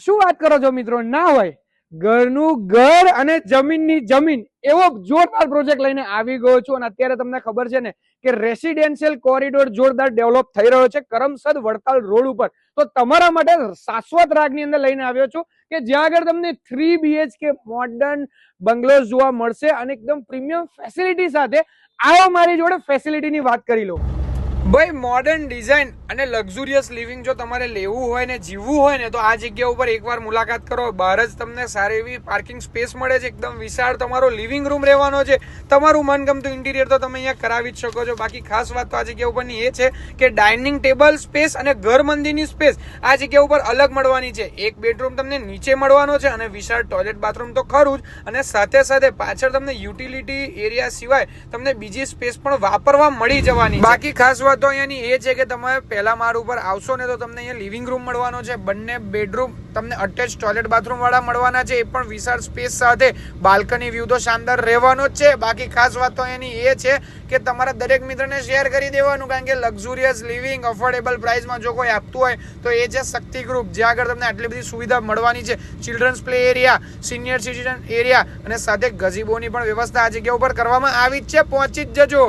શું વાત કરો છો મિત્રો? ના હોય, ઘરનું ઘર અને જમીનની જમીન એવો જોરદાર પ્રોજેક્ટ લઈને આવી ગયો છું. અને અત્યારે તમને ખબર છે ને કે રેસિડેન્શિયલ કોરિડોર જોરદાર ડેવલપ થઈ રહ્યો છે કરમસદ વડતાલ રોડ ઉપર. તો તમારા માટે શાશ્વત રાગની અંદર લઈને આવ્યો છું કે જ્યાં આગળ તમને 3 BHK મોડર્ન બંગલોઝ જોવા મળશે અને એકદમ પ્રીમિયમ ફેસિલિટી સાથે. આવો મારી જોડે ફેસિલિટીની વાત કરી લો. ભાઈ, મોડર્ન ડિઝાઇન અને લક્ઝુરિયસ લિવિંગ જો તમારે લેવું હોય ને જીવવું હોય ને તો આ જગ્યા ઉપર એકવાર મુલાકાત કરો. બહાર જ તમને સારી એવી પાર્કિંગ સ્પેસ મળે છે, એકદમ વિશાળ તમારો લિવિંગ રૂમ રહેવાનો છે. તમારું મનગમતું ઇન્ટિરિયર તો તમે અહીંયા કરાવી જ શકો છો. બાકી ખાસ વાત તો આ જગ્યા ઉપરની એ છે કે ડાઇનિંગ ટેબલ સ્પેસ અને ઘર મંદિરની સ્પેસ આ જગ્યા ઉપર અલગ મળવાની છે. એક બેડરૂમ તમને નીચે મળવાનો છે અને વિશાળ ટોયલેટ બાથરૂમ તો ખરું જ, અને સાથે સાથે પાછળ તમને યુટિલિટી એરિયા સિવાય તમને બીજી સ્પેસ પણ વાપરવા મળી જવાની. બાકી ખાસ વાત તો અહીંયાની એ છે કે તમે પહેલા માળ ઉપર આવશો ને તો તમને અહીંયા લિવિંગ રૂમ મળવાનો છે. બંને બેડરૂમ તમને અટેચ ટોયલેટ બાથરૂમ વાળા મળવાના છે, એ પણ વિશાળ સ્પેસ સાથે. બાલ્કની વ્યૂ તો શાનદાર રહેવાનો જ છે. બાકી ખાસ વાત તો અહીંયાની એ છે કે તમારા દરેક મિત્રને શેર કરી દેવાનું, કારણ કે લક્ઝુરિયસ લિવિંગ અફોર્ડેબલ પ્રાઇસમાં જો કોઈ આપતું હોય તો એ છે શક્તિ ગ્રુપ, જ્યાં આગળ તમને આટલી બધી સુવિધા મળવાની છે. Children's play area, senior citizen area અને સાથે ગઝીબોની પણ વ્યવસ્થા આ જગ્યા ઉપર કરવામાં આવી જ છે. પહોંચી જ જજો.